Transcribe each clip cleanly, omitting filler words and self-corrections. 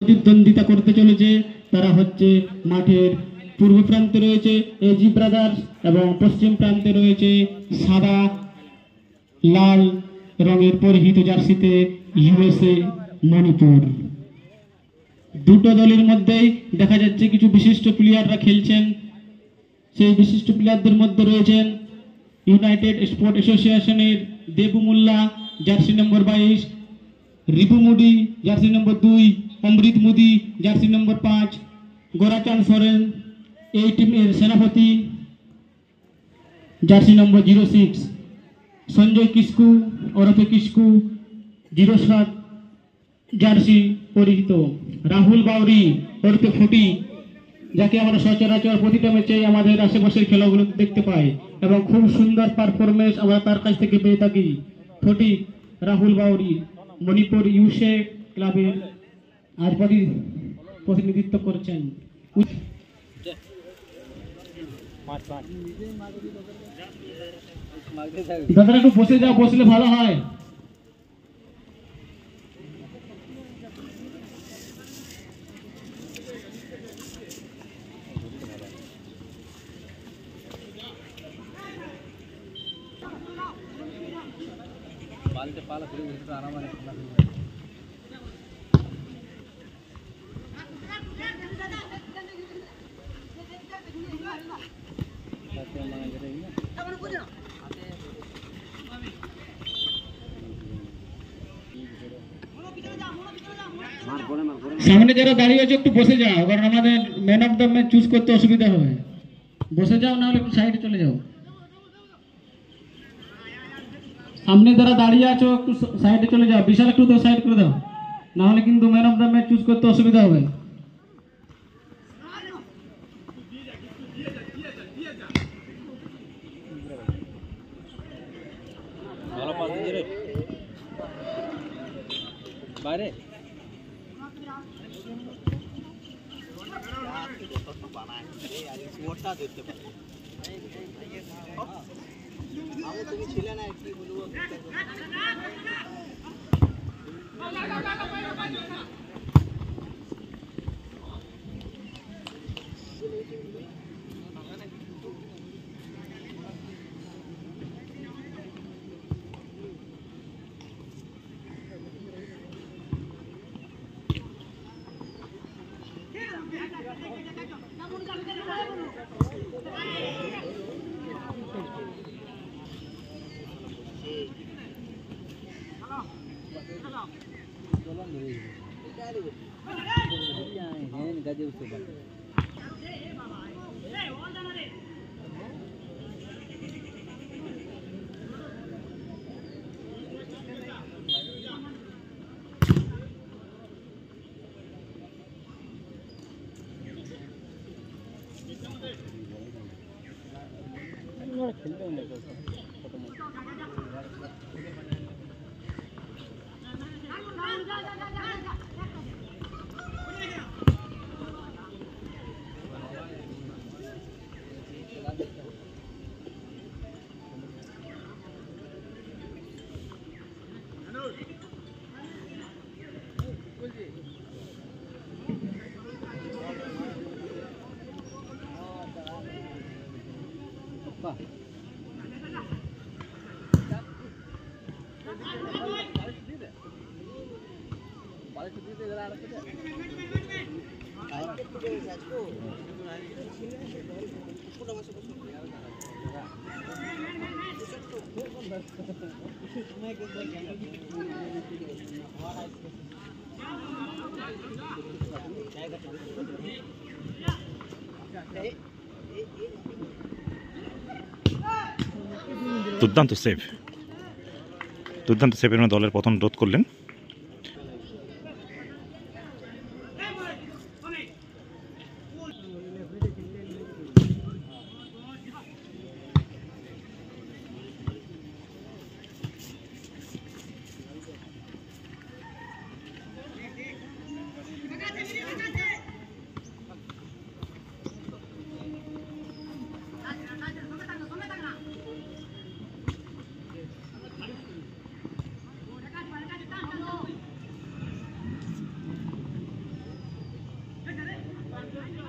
প্রতিদ্বন্দ্বিতা করতে চলেছে তারা হচ্ছে মাঠের পূর্ব প্রান্তে রয়েছে এজি ব্রাদার্স এবং পশ্চিম প্রান্তে রয়েছে সাদা লাল রঙের পরিহিত জার্সিতে ইউএসএ মণিপুর। দুটো দলের মধ্যেই দেখা যাচ্ছে কিছু বিশিষ্ট প্লেয়াররা খেলছেন। সেই বিশিষ্ট প্লেয়ারদের মধ্যে রয়েছেন ইউনাইটেড স্পোর্ট অ্যাসোসিয়েশনের দেবু মোল্লা জার্সি নম্বর 22, রিপু মুদি জার্সি নম্বর 2, অমৃত মুদি জার্সি নম্বর 5, গোরাচাঁদ সোরেন এই টিমের সেনাপতি জার্সি নম্বর 06, সঞ্জয় কিস্কু ওরফে কিস্কু 07 জার্সি পরিহিত, রাহুল বাউরি ওরফে ফুটি যাকে আমরা সচরাচর প্রতিটা ম্যাচে আমাদের আশেপাশের খেলাগুলো দেখতে পাই এবং খুব সুন্দর পারফরমেন্স আমরা তার কাছ থেকে পেয়ে থাকি। ফুটি রাহুল বাউরি মণিপুর ইউএসএ ক্লাবের আজ প্রতিনিধিত্ব করছেন। দাদা একটু বসে যাও, বসলে ভালো হয়। সামনে যারা দাঁড়িয়ে আছে একটু বসে যাও, কারণ আমাদের man of the match choose করতে অসুবিধা হবে। বসে যাও, না হলে একটু সাইডে চলে যাও। সামনে যারা দাঁড়িয়ে আছো একটু সাইডে চলে যাও। বিশাল একটু তো সাইড করে দাও, না হলে কিন্তু man of the match choose করতে অসুবিধা হবে। বাইরে তুমি ছিলে না কি বলবো। দুর্দান্ত সেভের দলের পতন রোধ করলেন।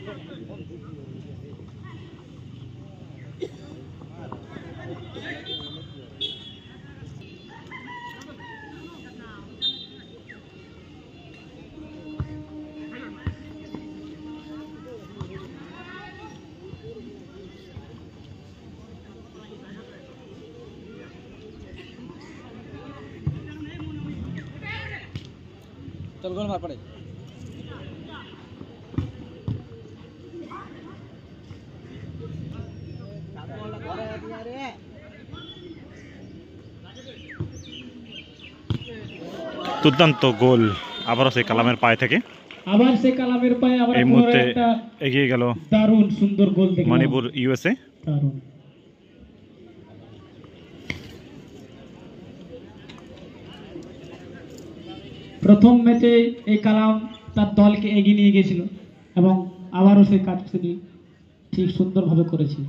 चल गोल मार पड़े দুর্দান্ত গোল আবারও সেই কালামের পায়ে থেকে আবার সে কালামের পায়ে আবার এই মুহূর্তে একটা এগিয়ে গেল দারুণ সুন্দর গোল দেখলাম। মণিপুর ইউএসএ। দারুণ। প্রথম ম্যাচে এই কালাম তার দলকে এগিয়ে নিয়ে গেছিল এবং আবারও সেই কাজটি ঠিক সুন্দরভাবে করেছে।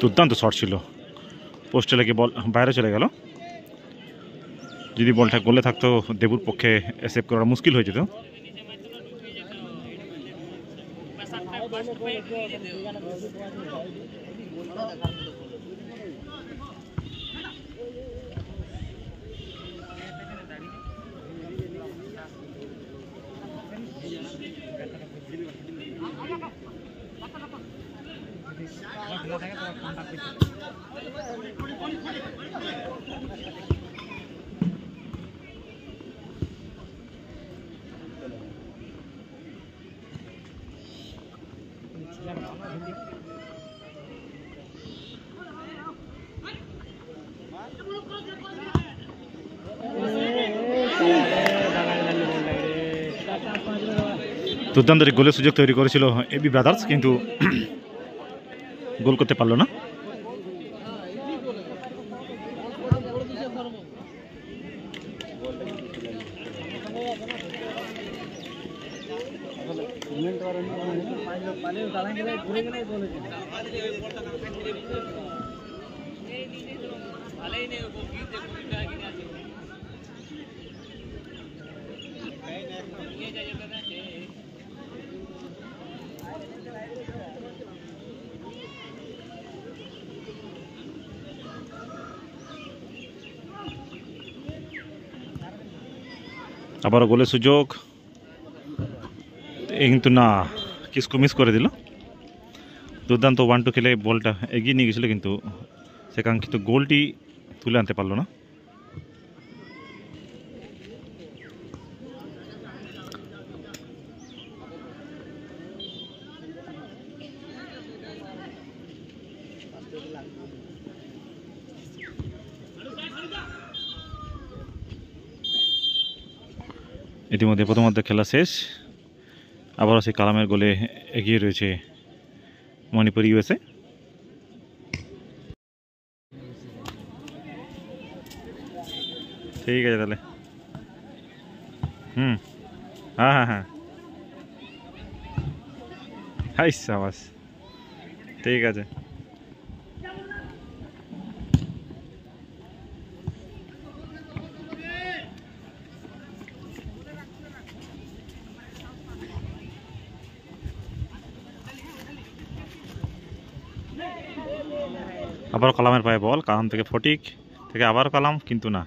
দুর্দান্ত শট ছিল, পোস্টে লেগে বল বাইরে চলে গেল। যদি বলটা গোলে থাকতো দেবুর পক্ষে সেভ করা মুশকিল হয়ে যেত। দুর্দান্ত গোলের সুযোগ তৈরি করেছিল এবি ব্রাদার্স, কিন্তু গোল করতে পারলো না। আবারও গোলের সুযোগ, কিন্তু না, কিসকো মিস করে দিল। দুর্দান্ত 1-2 খেলে বলটা এগিয়ে নিয়ে গেছিল, কিন্তু সে কাঙ্ক্ষিত গোলটি তুলে আনতে পারলো না। ইতিমধ্যে প্রথমার্ধ খেলা শেষ, আবারও সেই কালামের গোলে এগিয়ে রয়েছে মণিপুর ইউএসএ। ঠিক আছে তাহলে, হ্যাঁ হ্যাঁ হ্যাঁ, হাই সাবাস, ঠিক আছে। আবারও কালামের পায়ে বল, কালাম থেকে ফটিক থেকে আবারও কালাম, কিন্তু না।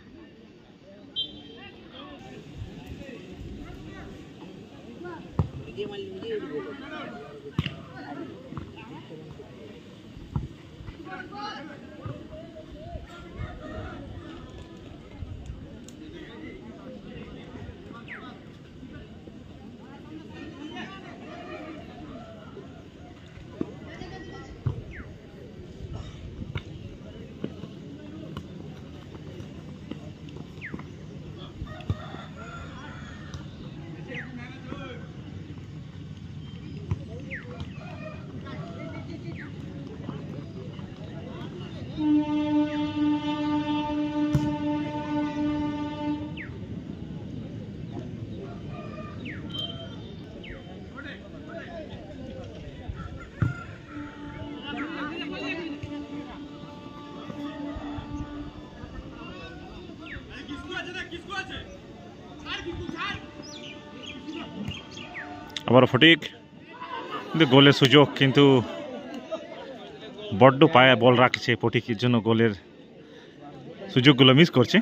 আবারও ফটিক, কিন্তু গোলের সুযোগ, কিন্তু বড্ড পায়ে বল রাখছে ফটিকের জন্য গোলের সুযোগগুলো মিস করছে।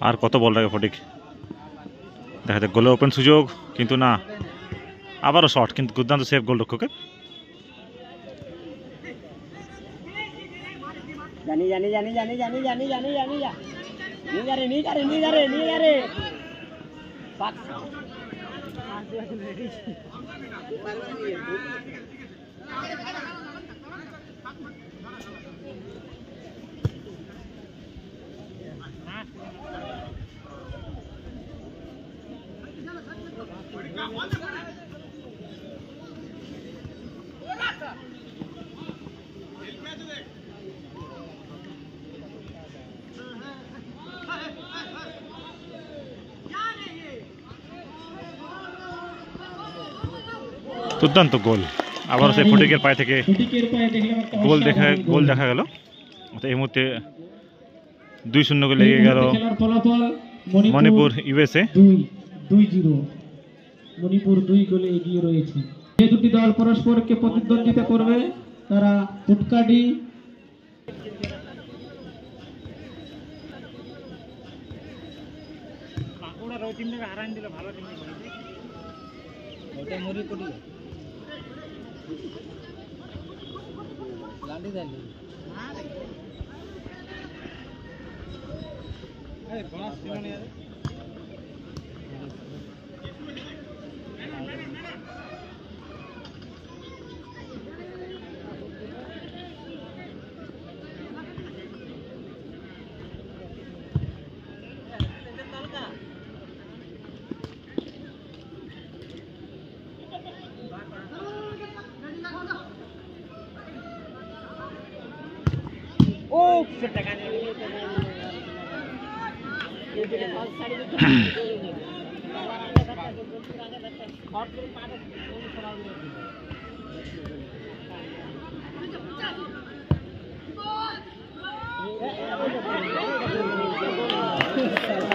আর কত বল রাখে ফটিক, দেখা যাক গোলে ওপেন সুযোগ, কিন্তু না, আবারও শট, কিন্তু দুর্দান্ত সেভ গোলরক্ষকের। জানি জানি জানি জানি জানি জানি জানি জানি যা নিয়ে যা রে নিয়ে যা রে নিয়ে যা রে নিয়ে যা রে পাক দুর্দান্ত গোল, আবার সেই ফটিকের পায়ে থেকে ফটিকের পায়ে দেখলাম একটা গোল দেখা গেল। এই মুহূর্তে 2-0 গোলে লেগে গেল খেলার ফলাফল মণিপুর ইউএসএ 2-0। মণিপুর 2 গোলে এগিয়ে রয়েছে। যে দুটি দল পরস্পরকে প্রতিদ্বন্দ্বিতা করবে তারা পুটকাডি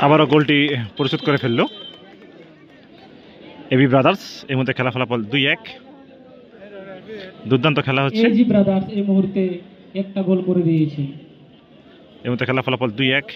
আবারও গোলটি পরিশোধ করে ফেলল এবি ব্রাদার্স। এই মুহূর্তে খেলা ফলাফল 2-1। দুর্দান্ত খেলা হচ্ছে। এজি ব্রাদার্স এই মুহূর্তে একটা গোল করে দিয়েছে। এই মুহূর্তে খেলা ফলাফল 2-1।